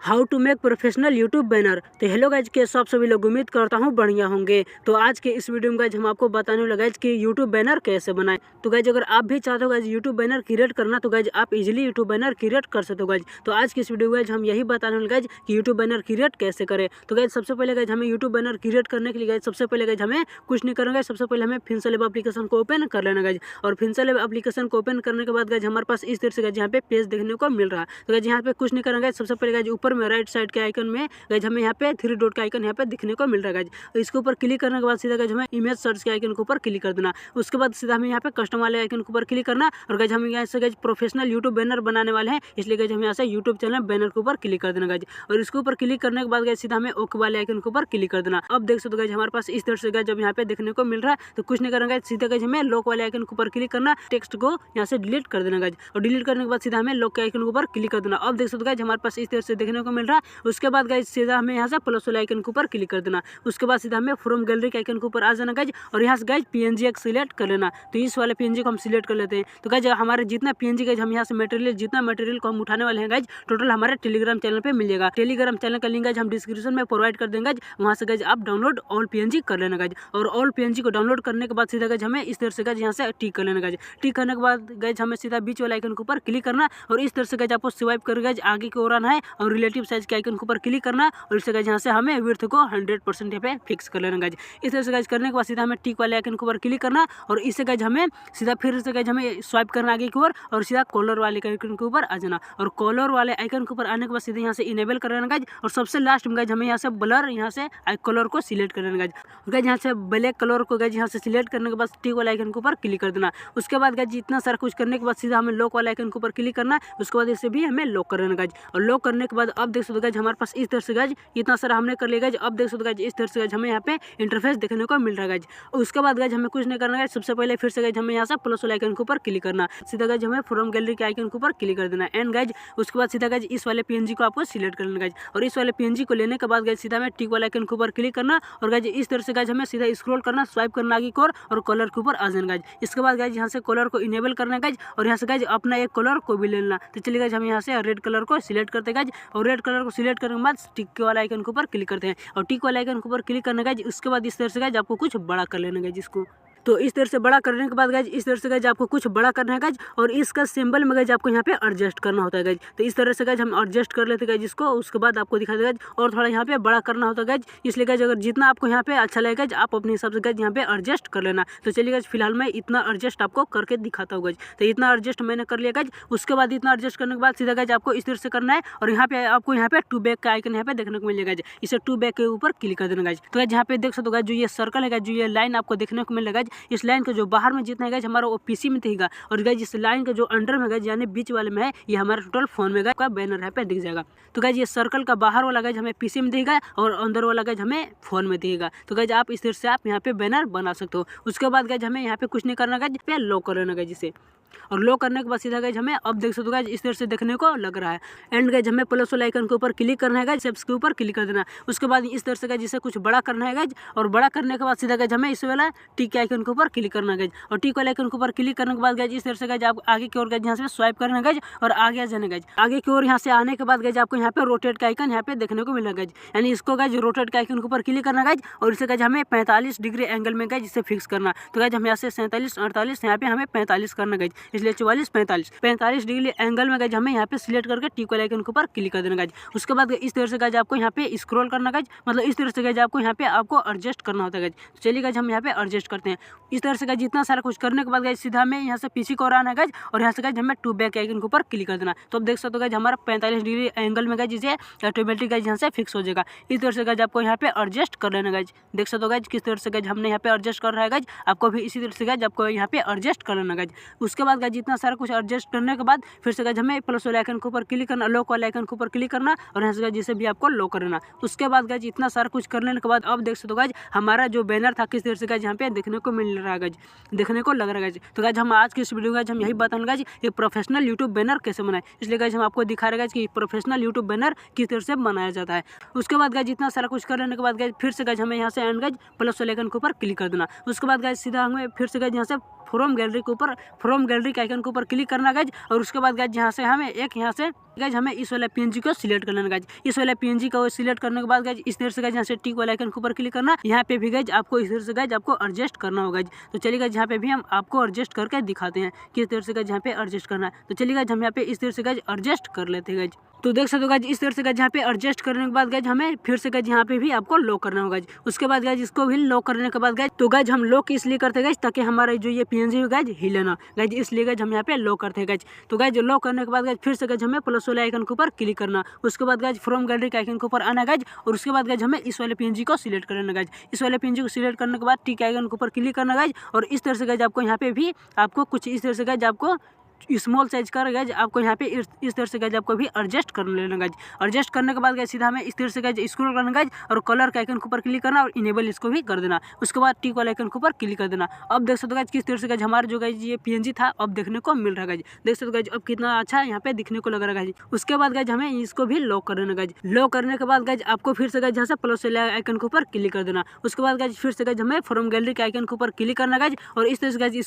How to make professional YouTube banner. तो hello guys के सब सभी लोग उम्मीद करता हूँ बढ़िया होंगे। तो आज के इस वीडियो में गाइज हम आपको बताने वाले गाइज कि यूट्यूब बैनर कैसे बनाएं। तो गाइज अगर आप भी चाहते हो गाइज यूट्यूब बैनर क्रिएट करना तो गाइज आप इजीली यूट्यूब बैनर क्रिएट कर सकते हो गाइज। तो आज की इस वीडियो में गाइज हम यही बताने वाले गाइज कि यूट्यूब बैनर क्रिएट कैसे करें। तो गाइज सबसे पहले गाइज हमें यूट्यूब बैनर क्रिएट करने के लिए गाइज सबसे पहले गाइज हमें कुछ नहीं करना गाइज, सबसे पहले हमें फिनसलैब एप्लीकेशन को ओपन कर लेना गाइज। और फिनसलैब एप्लीकेशन को ओपन करने के बाद गाइज हमारे पास इस तरह से गाइज यहाँ पे पेज देखने को मिल रहा है। तो गाइज यहाँ पे कुछ नहीं करना गाइज, सबसे पहले गाइज ऊपर में राइट साइड के आइकन में गाइज हमें यहाँ पे 3 डॉट का आइकन यहाँ पे दिखने को मिल रहा है गाइज। इसके ऊपर क्लिक करने के बाद सीधा गाइज हमें इमेज सर्च के आइकन के ऊपर क्लिक कर देना। उसके बाद सीधा हमें यहाँ पे कस्टम वाले आइकन के ऊपर क्लिक करना। और गाइज हम यहाँ से गाइज प्रोफेशनल यूट्यूब बैनर बनाने वाले हैं, इसलिए गाइज हम यहाँ से यूट्यूब चैनल बैनर के ऊपर क्लिक कर देना गाइज। और इसके ऊपर क्लिक करने के बाद गाइज सीधा हमें ओके वाले आइकन के ऊपर क्लिक कर देना। अब देख सकते हो गाइज हमारे पास इस तरह से गाइज जब यहाँ पे देखने को मिल रहा है। तो कुछ नहीं करना गाइज, सीधा गाइज हमें लॉक वाले आइकन के ऊपर क्लिक करना, टेक्स्ट को यहाँ से डिलीट कर देना गाइज। और डिलीट करने के बाद सीधा हमें लॉक के आइकन के ऊपर क्लिक कर देना। अब देख सकते हो गाइज हमारे पास इस तरह से देखने को मिल रहा है। उसके बाद गाइज सीधा हमें यहाँ से प्लस वाले आइकन के ऊपर क्लिक कर देना। उसके बाद सीधा हमें फ्रॉम गैलरी के आइकन के ऊपर आ जाना गाइज। और यहाँ से गाइज पीएनजी एक सिलेक्ट कर लेना। तो इस वाले पीएनजी को हम सिलेक्ट कर लेते हैं। तो गाइज हमारे जितना पीएनजी गाइज हम यहाँ से मटेरियल जितना मटेरियल को हम उठाने वाले हैं गाइज टोटल हमारे टेलीग्राम चैनल पे मिल जाएगा। टेलीग्राम चैनल का लिंक गाइज हम डिस्क्रिप्शन में प्रोवाइड कर देंगे गाइज, वहाँ से गाइज आप डाउनलोड ऑल पीएनजी कर लेना गाइज। और ऑल पीएनजी को डाउनलोड करने के बाद सीधा गाइज हमें इस तरह से गाइज यहाँ से टिक कर लेना गाइज। टिक करने के बाद गाइज हमें सीधा बीच वाले आइकन के ऊपर क्लिक करना। और इस तरह से गाइज आपको स्वाइप कर गाइज आगे की ओर आना है और रिलेटिव साइज के आइकन के ऊपर क्लिक करना। और इससे गाइज यहाँ से हमें विड्थ को 100% यहाँ पे फिक्स कर लेना गाइज। इस तरह से गाइज करने के बाद सीधा हमें टिक वाले आइकन के ऊपर क्लिक करना। और इससे गाइज हमें सीधा फिर से गाइज हमें स्वाइप करना आगे की ओर और सीधा कॉलर वाले आइकन के ऊपर आ जाना। और कॉलर वाले आइकन के ऊपर आने के बाद सीधे यहाँ से इनेबल कर लेना गाइज। और सबसे लास्ट में गाइज हमें यहाँ से ब्लर यहाँ से कलर को सिलेक्ट कर लेना गाइज। गाइज यहाँ से ब्लैक कलर को गाइज यहाँ से सिलेक्ट करने के बाद टिक वाले आइकन के ऊपर क्लिक कर देना। उसके बाद गाइज इतना सारा कुछ करने के बाद सीधा हमें लॉक वाले आइकन के ऊपर क्लिक करना। उसके बाद इसे भी हमें लॉक कर लेना गाइज। और लॉक करने के बाद अब देख सकते हो गाइज हमारे पास इस तरह से गाइज इतना सारा हमने कर लिया गाइज। अब देख सकते हो गाइज इस तरह से गाइज हमें यहाँ पे इंटरफेस देखने को मिल रहा है गाइज। उसके बाद गाइज हमें कुछ नहीं करना गाइज, सबसे पहले फिर से गाइज हमें यहाँ से प्लस वाले आइकन के ऊपर क्लिक करना। सीधा गाइज हमें फ्रॉम गैलरी के आइकन के ऊपर क्लिक कर देना एंड गाइज। उसके बाद सीधा गाइज इस वाले पीएनजी को आपको सिलेक्ट कर लेना गाइज। और इस वाले पीएनजी को लेने के बाद गाइज सीधा हमें टिक वाले आइकन के ऊपर क्लिक करना। और गाइज इस तरह से गाइज हमें सीधा स्क्रॉल करना, स्वाइप करना आगे की ओर और कलर के ऊपर आ जाना गाइज। इसके बाद गाइज यहाँ से कलर को इनेबल करना गाइज। और यहाँ से गाइज अपना एक कलर को भी लेना। तो चलिए गाइज हम यहाँ से रेड कलर को सिलेक्ट करते हैं गाइज। और रेड कलर को सिलेक्ट करने के बाद टिक वाला आइकन के ऊपर क्लिक करते हैं। और टिक वाले आइकन के ऊपर क्लिक करना गाइज। उसके बाद इस तरह से गाइज आपको कुछ बड़ा कर लेना गाइज इसको। तो इस तरह से बड़ा करने के बाद गाइज इस तरह से गाइज आपको कुछ बड़ा करना है गाइज। और इसका सिंबल में गाइज आपको यहाँ पे एडजस्ट करना होता है गाइज। तो इस तरह से गाइज हम एडजस्ट कर लेते हैं गाइज इसको। उसके बाद आपको दिखा देगा गाइज और थोड़ा यहाँ पे बड़ा करना होता है गाइज। इसलिए गाइज अगर जितना आपको यहाँ पे अच्छा लगेगा गाइज आप अपने हिसाब से गाइज यहाँ पे एडजस्ट कर लेना। तो चलिए गाइज फिलहाल मैं इतना एडजस्ट आपको करके दिखाता हूँ गाइज। तो इतना एडजस्ट मैंने कर लिया गाइज। उसके बाद इतना एडजस्ट करने के बाद सीधा गाइज आपको इस तरह से करना है। और यहाँ पे आपको यहाँ पे टू बैक का आइकन यहाँ पे देखने को मिलेगा गाइज। इसे टू बैक के ऊपर क्लिक कर देना गाइज। तो गाइज यहाँ पे देख सकते हो गाइज जो ये सर्कल है गाइज, जो ये लाइन आपको देखने को मिलेगा गाइज, इस लाइन को जो बाहर में जितना है गाइज हमारा वो पीसी में दिखेगा। और गाइज इस लाइन का जो अंडर में गाइज यानी बीच वाले में है ये हमारा टोटल फोन में गाइज का बैनर यहाँ पे दिख जाएगा। तो गाइज ये सर्कल का बाहर वाला गाइज हमें पीसी में दिखेगा और अंदर वाला गाइज हमें फोन में दिखेगा। तो गाइज आप इस तरह से आप यहाँ पे बैनर बना सकते हो। उसके बाद गाइज हमें यहाँ पे कुछ नहीं करना गाइज, पे लॉक कर लेना गाइज इसे। और लॉक करने के बाद सीधा गाइज हमें अब देख सकते हो गाइज इस तरह से देखने को लग रहा है। एंड गाइज हमें प्लस वाले आइकन के ऊपर क्लिक करना है गाइज, सबके ऊपर क्लिक कर देना। उसके बाद इस तरह से गाइज इसे कुछ बड़ा करना है गाइज। और बड़ा करने के बाद सीधा गाइज हमें इस वाला टिक के आइकन के ऊपर क्लिक करना है गाइज। और टिक वाले आइकन के ऊपर क्लिक करने के बाद गाइज इस तरह से गाइज आप आगे की ओर गाइज यहाँ से स्वाइप करना है गाइज। और आगे जाने गाइज आगे की ओर यहाँ से आने के बाद गाइज आपको यहाँ पे रोटेट का आइकन यहाँ पे देखने को मिलेगा गाइज। यानी इसको गाइज रोटेट के आइकन के ऊपर क्लिक करना गाइज। और इसे गाइज हमें 45 डिग्री एंगल में गाइज इसे फिक्स करना। तो गाइज हम यहाँ से 47 48 यहाँ पे हमें 45 करना गाइज, इसलिए 44 45 डिग्री एंगल में गाइज हमें यहाँ पे सिलेक्ट करके टिक वाले आइकन के ऊपर क्लिक कर देना गाइज। उसके बाद इस तरह से गाइज आपको यहाँ पे स्क्रॉल करना गाइज, मतलब इस तरह से गाइज आपको यहाँ पे आपको एडजस्ट करना होता है गाइज। तो चलिए गाइज हम यहाँ पे एडजस्ट करते हैं। इस तरह से गाइज इतना सारा कुछ करने के बाद गाइज सीधा हमें यहाँ से पीछे को आना है गाइज। और यहाँ से गाइज हमें टू बैक आइकन के ऊपर क्लिक कर देना। तो अब देख सकते हो गाइज हमारा 45 डिग्री एंगल में गाइज इसे ऑटोमेटिक गाइज यहाँ से फिक्स हो जाएगा। इस तरह से गाइज आपको यहाँ पे एडजस्ट कर लेना गाइज। देख सकते हो गाइज किस तरह से गाइज हमने यहाँ पे एडजस्ट कर रहा है गाइज। आपको भी इसी तरह से गाइज आपको यहाँ पे एडजस्ट कर लेना गाइज। उसके बाद गाइज इतना सारा कुछ एडजस्ट करने के बाद फिर से गाइज हमें प्लस वाले आइकन के ऊपर क्लिक करना, लॉक वाले आइकन के ऊपर क्लिक करना। और यहाँ से गाइज जिसे भी आपको लॉक करना। उसके बाद गाइज इतना सारा कुछ करने के बाद अब देख सकते हो गाइज हमारा जो बैनर था किस तरह से गाइज यहाँ पे देखने को मिल रहा है गाइज, देखने को लग रहा है गाइज। तो गाइज हम आज की इस वीडियो गाइज हम यही बताएंगे गाइज ये प्रोफेशनल यूट्यूब बैनर कैसे बनाए। इसलिए गाइज हम आपको दिखा रहे गाइज कि प्रोफेशनल यूट्यूब बैनर किस तरह से बनाया जाता है। उसके बाद गाइज इतना सारा कुछ कर लेने के बाद गाइज फिर से गाइज हमें यहाँ से एंड गाइज प्लस वाले आइकन के ऊपर क्लिक कर देना। उसके बाद गाइज सीधा हमें फिर से गाइज यहाँ से फ्रॉम गैलरी के ऊपर फ्रॉम गैलरी के आइकन के ऊपर क्लिक करना गाइज। और उसके बाद गाइज यहाँ से हमें एक यहाँ से गाइज हमें इस वाला पीएनजी को सिलेक्ट कर लेना गाइज। इस वाला पीएनजी को सिलेक्ट करने के बाद गाइज इस तरह से गाइज यहाँ से टिक वाला आइकन के ऊपर क्लिक करना। यहाँ पे भी गाइज आपको इस तरह से गाइज आपको एडजस्ट करना होगा। तो चलिए गाइज यहाँ पे भी हम आपको एडजस्ट करके दिखाते हैं किस तरह से गाइज यहाँ पे एडजस्ट करना है। तो चलिए गाइज हम यहाँ पे इस तरह से गाइज एडजस्ट कर लेते हैं गाइज। तो देख सकते हो गाइज इस तरह से गाइज यहाँ पे एडजस्ट करने के बाद गाइज हमें फिर से गाइज यहाँ पे भी आपको लॉक करना होगा। उसके बाद गाइज इसको भी लॉक करने के बाद गाइज तो गाइज हम लॉक इसलिए करते हैं गाइज ताकि हमारा जो ये पीएनजी है गाइज हिले ना गाइज, इसलिए गाइज हम यहाँ पे लॉक करते हैं गाइज। तो गाइज लॉक करने के बाद गाइज फिर से गाइज हमें प्लस वाले आइकन के ऊपर क्लिक करना। उसके बाद गाइज फ्रॉम गैलरी के आइकन के ऊपर आना गाइज। और उसके बाद गाइज हमें इस वाले पीएनजी को सिलेक्ट कर लेना गाइज। इस वाले पीएनजी को सिलेक्ट करने के बाद टिक आइकन के ऊपर क्लिक करना गाइज। और इस तरह से गाइज आपको यहाँ पे भी आपको कुछ इस तरह से गाइज आपको स्मॉल साइज कर गाइज आपको यहाँ पे इस तरह से गाइज आपको भी एडजस्ट कर लेना गाइज। एडजस्ट करने के बाद गाइज सीधा हमें इस तरह से गाइज स्क्रॉल करना गाइज और कलर के आइकन के ऊपर क्लिक करना और इनेबल इसको भी कर देना। उसके बाद टिक वाले आइकन के ऊपर क्लिक कर देना। अब देख सकते हो गाइज किस तरह से गाइज हमारा जो गाइज ये पीएनजी था अब देखने को मिल रहा है गाइज। देख सकते हो गाइज अब कितना अच्छा यहाँ पे दिखने को लग रहा है गाइज। उसके बाद गाइज हमें इसको भी लॉक कर देना गाइज। लॉक करने के बाद गाइज आपको फिर से गाइज यहाँ से प्लस वाले आइकन के ऊपर क्लिक कर देना। उसके बाद गाइज फिर से गाइज हमें फ्रॉम गैलरी के आइकन के ऊपर क्लिक करना गाइज। और इस तरह से गाइज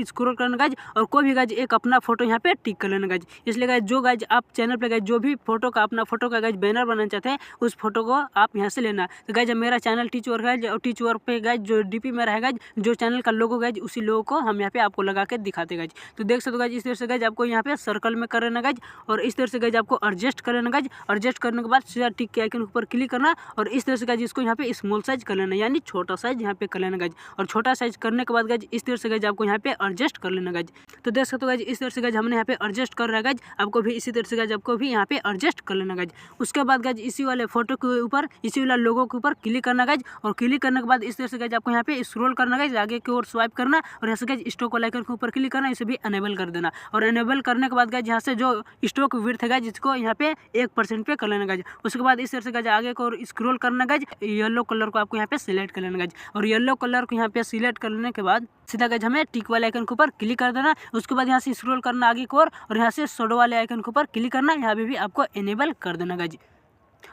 स्क्रॉल करना गाइज और कोई भी गाइज एक अपना फोटो यहाँ पे टिक कर लेना गाइज। इसलिए गाइज जो गाइज आप चैनल पे गाइज जो भी फोटो का अपना फोटो का गाइज बैनर बनाना चाहते हैं उस फोटो को आप यहाँ से लेना। तो गाइज मेरा चैनल टीच वर्क गाइज और टीच वर्क पे गाइज जो डीपी में रहेगा जो चैनल का लोगो गाइज उसी लोगो को हम यहाँ पे आपको लगा के दिखाते गाइज। तो देख सकते हो गाइज इस तरह से गाइज आपको यहाँ पे सर्कल में कर लेना गाइज। और इस तरह से गाइज आपको एडजस्ट कर लेना गाइज। एडजस्ट करने के बाद सीधा टिक के आइकन के ऊपर क्लिक करना और इस तरह से गाइज इसको यहाँ पे स्मॉल साइज कर लेना यानी छोटा साइज यहाँ पे कर लेना गाइज। और छोटा साइज करने के बाद गाइज इस तरह से गाइज आपको यहाँ पे एडजस्ट कर लेना गाइज। तो देख सकते हो गाइज इस तरह से गाइज हमने यहाँ पे एडजस्ट कर रहा है गाइज। आपको भी इसी तरह से गाइज आपको भी यहाँ पे एडजस्ट कर लेना गाइज। उसके बाद गाइज इसी वाले फोटो के ऊपर इसी वाला लोगो के ऊपर क्लिक करना गाइज। और क्लिक करने के बाद इस तरह से गाइज आपको यहाँ पे स्क्रॉल करना गाइज आगे की ओर स्वाइप करना और यहाँ से गाइज स्टॉक वाला आइकन के ऊपर क्लिक करना इसे भी अनेबल कर देना। और अनेबल करने के बाद गाइज यहाँ से जो स्टॉक विड्थ है गाइज इसको यहाँ पे 1% पे कर लेना गाइज। उसके बाद इस तरह से गाइज आगे को स्क्रॉल करना गाइज येलो कलर को आपको यहाँ पे सिलेक्ट कर लेना गाइज। और येलो कलर को यहाँ पे सिलेक्ट करने के बाद सीधा गाइज हमें टिक वाले आइकन के ऊपर क्लिक कर देना। उसके बाद यहाँ से स्क्रॉल करना आगे की ओर और यहाँ से शैडो वाले आइकन के ऊपर क्लिक करना। यहाँ पे भी आपको इनेबल कर देना गाइज।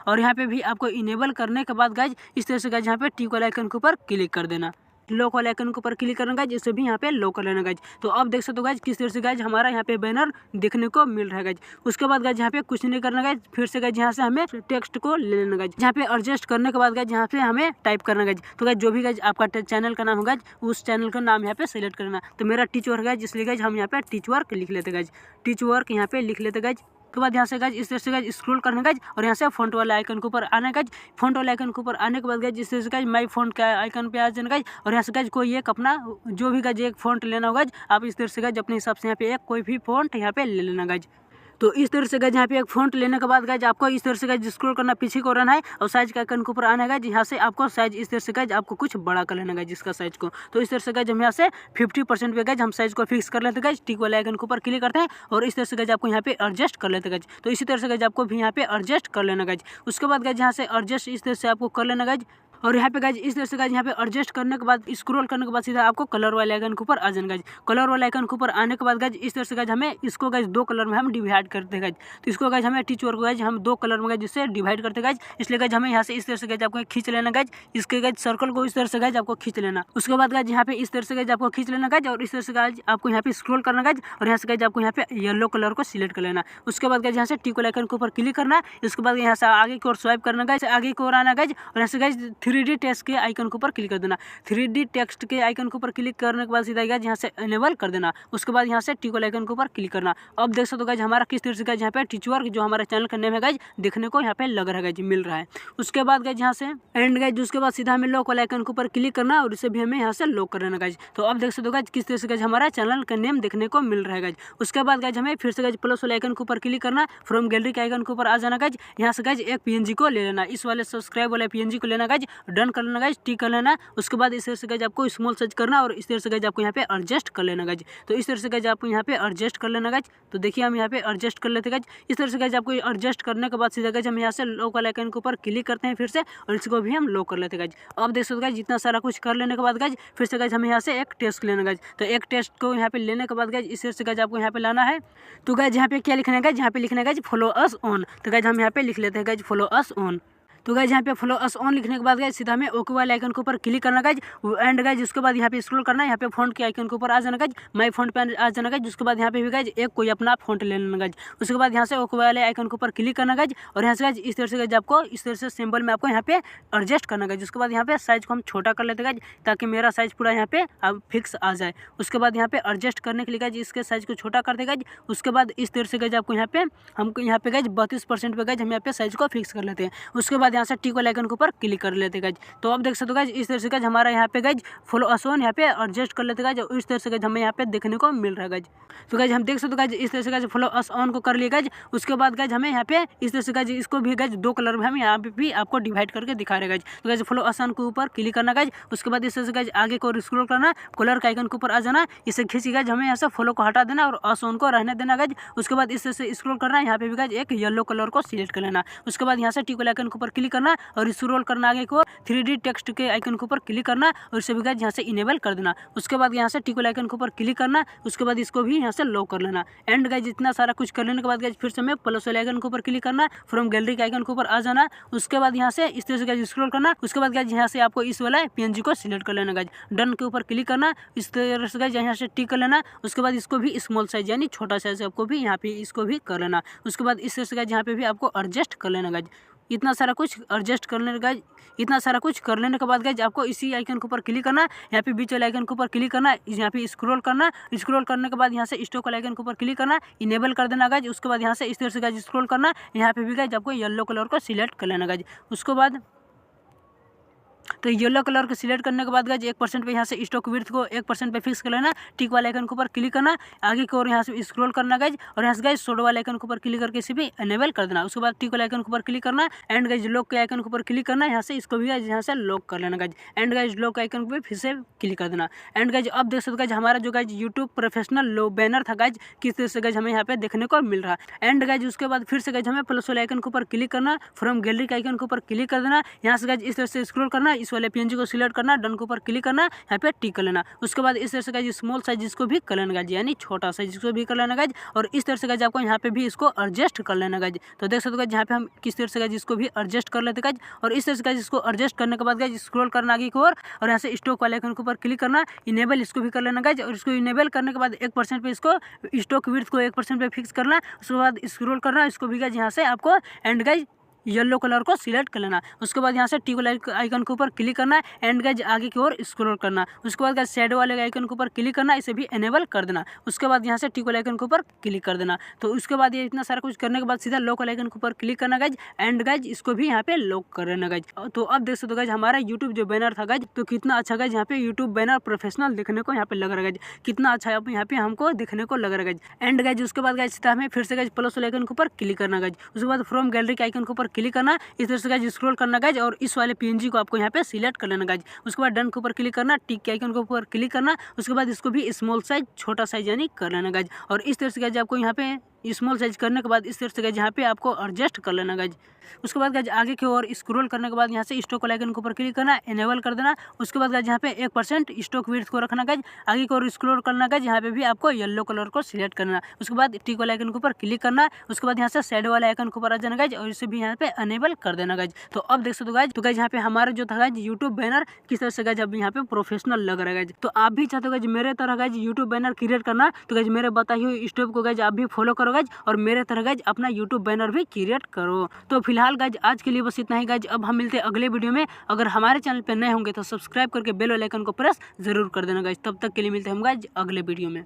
और यहाँ पे भी आपको इनेबल करने के बाद गाइज इस तरह से गाइज यहाँ पे टिक वाले आइकन के ऊपर क्लिक कर देना। लॉक वाले आइकन के ऊपर क्लिक करना गाइज इसे भी यहाँ पे लॉक कर लेना गाइज। तो अब देख सकते हो गाइज किस तरह से गाइज हमारा यहाँ पे बैनर देखने को मिल रहा है गाइज। उसके बाद गाइज यहाँ पे कुछ नहीं करना गाइज फिर से गाइज यहाँ से हमें टेक्स्ट को ले लेना गाइज। यहाँ पे एडजस्ट करने के बाद गाइज यहाँ पे हमें टाइप करना गाइज। तो गाइज जो भी गाइज आपका चैनल का नाम होगा उस चैनल का नाम यहाँ पे सिलेक्ट करना। तो मेरा टीच वर्क गाइज इसलिए गाइज हम यहाँ पे टीच वर्क लिख लेते गाइज। टीच वर्क यहाँ पे लिख लेते गाइज। उसके बाद यहाँ से गाइज इस तरह से गाइज स्क्रॉल करना गाइज और यहाँ से फॉन्ट वाले आइकन के ऊपर आना गाइज। फॉन्ट वाले आइकन के ऊपर आने के बाद गाइज इस तरह से गाइज माई फॉन्ट का आइकन पे आ जाना गाइज। और यहाँ से गाइज कोई एक अपना जो भी गाइज एक फॉन्ट लेना होगा आप इस तरह से गाइज अपने हिसाब से यहाँ पे एक कोई भी फॉन्ट यहाँ पे ले लेना गाइज। तो इस तरह से गाइज यहाँ पे एक फॉन्ट लेने के बाद गाइज आपको इस तरह से गाइज स्क्रॉल करना पीछे को रहना है और साइज का आइकन के ऊपर आना है गाइज। यहाँ से आपको साइज इस तरह से गाइज आपको कुछ बड़ा कर लेना गाइज इसका साइज को। तो इस तरह से गाइज हम यहाँ से 50% पे गाइज हम साइज को फिक्स कर लेते हैं गाइज। टिक वाले आइकन के ऊपर क्लिक करते हैं और इस तरह से गाइज आपको यहाँ पे एडजस्ट कर लेते हैं गाइज। तो इसी तरह से गाइज आपको भी यहाँ पे एडजस्ट कर लेना गाइज। उसके बाद गाइज यहाँ से एडजस्ट इस तरह से आपको कर लेना गाइज। और यहाँ पे गाइज इस तरह से गाइज यहाँ पे एडजस्ट करने के बाद स्क्रॉल करने के बाद सीधा आपको कलर वाले आइकन के ऊपर आ जाना गाइज। कलर वाले आइकन के ऊपर आने के बाद गाइज इस तरह से गाइज हमें इसको गाइज 2 कलर में हम डिवाइड करते हैं गाइज। तो इसको गाइज हमें टीच वर्क को गाइज हम 2 कलर में गाइज जिससे डिवाइड करते हैं गाइज। इसलिए गाइज हमें यहाँ से इस तरह से गाइज आपको खींच लेना गाइज। इसके गाइज सर्कल को इस तरह से गाइज आपको खींच लेना। उसके बाद गाइज यहाँ पे इस तरह से गाइज आपको खींच लेना गाइज। और इस तरह से गाइज आपको यहाँ पे स्क्रॉल करना गाइज और यहाँ से गाइज आपको यहाँ पे येलो कलर को सिलेक्ट कर लेना। उसके बाद गाइज यहाँ से टिक वाले आइकन के ऊपर क्लिक करना। इसके बाद यहाँ से आगे की ओर स्वाइप करना गाइज आगे की ओर आना गाइज। और यहाँ से गाइज 3D टेक्स्ट के आइकन के ऊपर क्लिक कर देना। 3D टेक्स्ट के आइकन के ऊपर क्लिक करने के बाद सीधा गाइज यहाँ से इनेबल कर देना। उसके बाद यहाँ से टिक वाले आइकन के ऊपर क्लिक करना। अब देख सकते हो गाइज हमारा किस तरह से गाइज यहाँ पे टीच वर्क जो हमारे चैनल का नेम है गाइज देखने को यहाँ पे लग रहा है गाइज मिल रहा है। उसके बाद गाइज यहाँ से एंड गाइज उसके बाद सीधा हमें लॉक वाले आइकन के ऊपर क्लिक करना और इसे भी हमें यहाँ से लॉक कर देना गाइज। तो अब देख सकते हो गाइज किस तरह से गाइज हमारा चैनल का नेम देखने को मिल रहा है गाइज। उसके बाद गाइज हमें फिर से गाइज प्लस वाले आइकन के ऊपर क्लिक करना। फ्रॉम गैलरी के आइकन के ऊपर आ जाना गाइज। यहाँ से गाइज एक पीएनजी को ले लेना। इस वाले सब्सक्राइब वाले पीएनजी को लेना गाइज। डन कर लेना गाइज टिक कर लेना। उसके बाद इस तरह से गाइज आपको स्मॉल साइज करना और इस तरह से गाइज आपको यहाँ पे एडजस्ट कर लेना गाइज। तो इस तरह से गाइज आपको यहाँ पे एडजस्ट कर लेना गाइज। तो देखिए हम यहाँ पे एडजस्ट कर लेते गाइज। इस तरह से गाइज आपको एडजस्ट करने के बाद सीधा गाइज हम यहाँ से लॉक वाले आइकन के ऊपर क्लिक करते हैं फिर से और इसको भी हम लॉक कर लेते गाइज। अब देख सकते गाइज जितना सारा कुछ कर लेने के बाद गाइज फिर से गाइज हमें यहाँ से एक टेस्ट लेना गाइज। तो एक टेस्ट को यहाँ पे लेने के बाद गाइज इस तरह से गाइज आपको यहाँ पे लाना है। तो गाइज यहाँ पे क्या लिखना है गाइज यहाँ पे लिखना है गाइज फॉलो अस ऑन। तो गाइज हम यहाँ पे लिख लेते हैं गाइज फॉलो अस ऑन। तो गाइज यहाँ पे फॉलो अस ऑन लिखने के बाद गाइज सीधा हमें ओके वाले आइकन के ऊपर क्लिक करना गाइज एंड गाइज उसके बाद यहाँ पे स्क्रॉल करना है, यहाँ पे फॉन्ट के आइकन के ऊपर आ जाना गाइज, माई फॉन्ट पे आ जाना गाइज। उसके बाद यहाँ पे भी गाइज एक कोई अपना फॉन्ट ले लेना गाइज। उसके बाद यहाँ से ओके वाले आइकन के ऊपर क्लिक करना गाइज और यहाँ से गाइज इस तरह से गाइज आपको इस तरह से सिंबल में आपको यहाँ पे एडजस्ट करना गाइज। उसके बाद यहाँ पे साइज को हम छोटा कर लेते गाइज ताकि मेरा साइज पूरा यहाँ पे अब फिक्स आ जाए। उसके बाद यहाँ पे एडजस्ट करने के लिए गाइज इसके साइज को छोटा कर दे गाइज। उसके बाद इस तरह से गाइज आपको यहाँ पे हमको यहाँ पे गाइज 32% पे गाइज हम यहाँ पे साइज को फिक्स कर लेते हैं। उसके बाद यहाँ से टिक वाले आइकन के ऊपर क्लिक कर लेते गाइज। तो अब देख सकते हो गाइज इस तरह से गाइज हमारा यहाँ पे गाइज फॉलो अस ऑन यहाँ पे एडजस्ट कर लेते गाइज और इस तरह से गाइज हमें यहाँ पे देखने को मिल रहा है गाइज। तो गाइज हम देख सकते हो गाइज इस तरह से गाइज फॉलो अस ऑन को कर लिए गाइज। उसके बाद गाइज हमें यहाँ पे इस तरह से गाइज इसको भी गाइज 2 कलर में हम यहाँ पे भी आपको डिवाइड करके दिखा रहे गाइज। तो गाइज फॉलो अस ऑन के ऊपर क्लिक करना गाइज। उसके बाद इस तरह से गाइज आगे को स्क्रॉल करना, कलर के आइकन के ऊपर आ जाना, इसे खींची गाइज हमें यहाँ से फॉलो को हटा देना और अस ऑन को रहने देना गाइज। उसके बाद इस तरह से स्क्रॉल करना, यहाँ पे भी गाइज एक येलो कलर को सिलेक्ट कर लेना। उसके बाद यहाँ से टिक वाले आइकन के ऊपर क्लिक करना और स्क्रॉल करना आगे को 3D टेक्स्ट के आइकन के ऊपर क्लिक करना और इसे भी गाइज यहाँ से इनेबल कर देना। उसके बाद यहाँ से टिक वाले आइकन के ऊपर क्लिक करना, उसके बाद इसको भी यहाँ से लॉक कर लेना। एंड गाइज इतना सारा कुछ कर लेने के बाद गाइज फिर से हमें प्लस वाले आइकन के ऊपर क्लिक करना, फ्रॉम गैलरी के आइकन के ऊपर आ जाना। उसके बाद यहाँ से इस तरह से गाइज स्क्रॉल करना। उसके बाद गाइज यहाँ से आपको इस वाला PNG को सिलेक्ट कर लेना गाइज, डन के ऊपर क्लिक करना, इस तरह से गाइज यहाँ से टिक कर लेना। उसके बाद इसको भी स्मॉल साइज यानी छोटा साइज आपको भी यहाँ पे इसको भी कर लेना। उसके बाद इस तरह से गाइज यहाँ पे भी आपको एडजस्ट कर लेना गाइज। इतना सारा कुछ एडजस्ट कर लेने गाइज, इतना सारा कुछ कर लेने के बाद गाइज आपको इसी आइकन के ऊपर क्लिक करना, यहाँ पे बीच वाले आइकन के ऊपर क्लिक करना, यहाँ पे स्क्रॉल करना, स्क्रॉल करने के बाद यहाँ से स्टॉक वाले आइकन के ऊपर क्लिक करना, इनेबल कर देना गाइज। उसके बाद यहाँ से इस तरह से गाइज स्क्रॉल करना, यहाँ पे भी गाइज आपको येलो कलर को सिलेक्ट कर लेना गाइज। उसके बाद तो येलो कलर को सिलेक्ट करने के बाद गाइज 1% पे यहाँ से स्टॉक विड्थ को 1% पे फिक्स कर लेना, टिक वाले आइकन के ऊपर क्लिक करना, आगे की ओर यहाँ से स्क्रॉल करना गाइज और यहाँ से गाइज शोड वाले आइकन के ऊपर क्लिक करके इसे भी एनेबल कर देना। उसके बाद टिक वाले आइकन के ऊपर क्लिक करना एंड गाइज लॉक के आइकन के ऊपर क्लिक करना, यहाँ से इसको भी गाइज यहाँ से लॉक कर लेना गाइज एंड गाइज लॉक के आइकन पे फिर से क्लिक कर देना। एंड गाइज अब देख सकते गाइज हमारा जो गाइज यूट्यूब प्रोफेशनल लो बैनर था गाइज किस तरह से गाइज हमें यहाँ पे देखने को मिल रहा है। एंड गाइज उसके बाद फिर से गाइज हमें प्लस वाले आइकन के ऊपर क्लिक करना, फ्रॉम गैलरी के आइकन के ऊपर क्लिक कर देना, यहाँ से गाइज इस तरह से स्क्रॉल करना, इस वाले PNG को सिलेक्ट करना, डन के ऊपर क्लिक करना, यहाँ पे टिक कर लेना। उसके बाद इस तरह से गाइज स्मॉल साइज इसको भी कर लेना गाइज यानी छोटा साइज इसको भी कर लेना गाइज और इस तरह से गाइज आपको यहाँ पे भी इसको एडजस्ट कर लेना गाइज। तो देख सकते हो गाइज यहाँ पे हम किस तरह से गाइज इसको भी एडजस्ट कर लेते गाइज और इस तरह से गाइज इसको एडजस्ट करने के बाद गाइज स्क्रॉल करना आगे की ओर और यहाँ से स्टॉक वाले आइकन के ऊपर क्लिक करना, इनेबल इसको भी कर लेना गाइज और इसको इनेबल करने के बाद 1% पे इसको स्टॉक विड्थ को 1% पे फिक्स करना। उसके बाद स्क्रॉल करना, इसको भी गाइज यहाँ से आपको एंड गाइज येलो कलर को सिलेक्ट कर लेना। उसके बाद यहाँ से टिक वाले आइकन के ऊपर क्लिक करना एंड गाइज आगे की ओर स्क्रॉल करना। उसके बाद गाइज शैडो वाले आइकन के ऊपर क्लिक करना, इसे भी एनेबल कर देना। उसके बाद यहाँ से टिक वाले आइकन के ऊपर क्लिक कर देना। तो उसके बाद ये इतना सारा कुछ करने के बाद सीधा लॉक वाले आइकन के ऊपर क्लिक करना गाइज एंड गाइज इसको भी यहाँ पे लॉक कर लेना गाइज। तो अब देख सकते हो गाइज हमारा यूट्यूब जो बैनर था गाइज तो कितना अच्छा गाइज यहाँ पे यूट्यूब बैनर प्रोफेशनल देखने को यहाँ पे लग रहा है गाइज, कितना अच्छा यहाँ पे हमको देखने को लग रहा है गाइज। एंड गाइज उसके बाद गाइज सीधा हमें फिर से गाइज प्लस वाले आइकन के ऊपर क्लिक करना गाइज। उसके बाद फ्रॉम गैलरी के आइकन के ऊपर क्लिक करना, इस तरह से गाइज स्क्रॉल करना गाइज और इस वाले PNG को आपको यहाँ पे सिलेक्ट कर लेना गाइज। उसके बाद डन के ऊपर क्लिक करना, टिक के आइकन के ऊपर क्लिक करना, उसके बाद इसको भी स्मॉल साइज छोटा साइज यानी कर लेना गाइज और इस तरह से गाइज आपको यहाँ पे स्मॉल साइज करने के बाद इस तरह से गाइज यहाँ पे आपको एडजस्ट कर लेना गाइज। उसके बाद गाइज आगे की ओर स्क्रॉल करने के बाद यहाँ से स्टॉक वाले आइकन के ऊपर क्लिक करना, इनेबल कर देना। उसके बाद गाइज यहाँ पे 1% स्टॉक विड्थ को रखना गाइज, आगे की ओर स्क्रॉल करना गाइज, यहाँ पे भी आपको येलो कलर को सिलेक्ट करना। उसके बाद टिक वाले आइकन के ऊपर क्लिक करना, उसके बाद यहाँ से शैडो वाले आइकन के ऊपर आ जाना गाइज और इसे भी यहाँ पे अनेबल कर देना गाइज। तो अब देख सकते हो गाइज, तो गाइज यहाँ पे हमारा जो था गाइज यूट्यूब बैनर किस तरह से गाइज अब यहाँ पे प्रोफेशनल लग रहा है गाइज। तो आप भी चाहते हो गाइज मेरे तरह गाइज यूट्यूब बैनर क्रिएट करना, तो गाइज मेरे बताई हुई स्टेप को गाइज आप भी फॉलो करो गाइज और मेरे तरह गाइज अपना यूट्यूब बैनर भी क्रिएट करो। तो फिलहाल गाइज आज के लिए बस इतना ही गाइज। अब हम मिलते हैं अगले वीडियो में। अगर हमारे चैनल पे नए होंगे तो सब्सक्राइब करके बेल वाले आइकन को प्रेस जरूर कर देना गाइज। तब तक के लिए मिलते हैं हम गाइज अगले वीडियो में।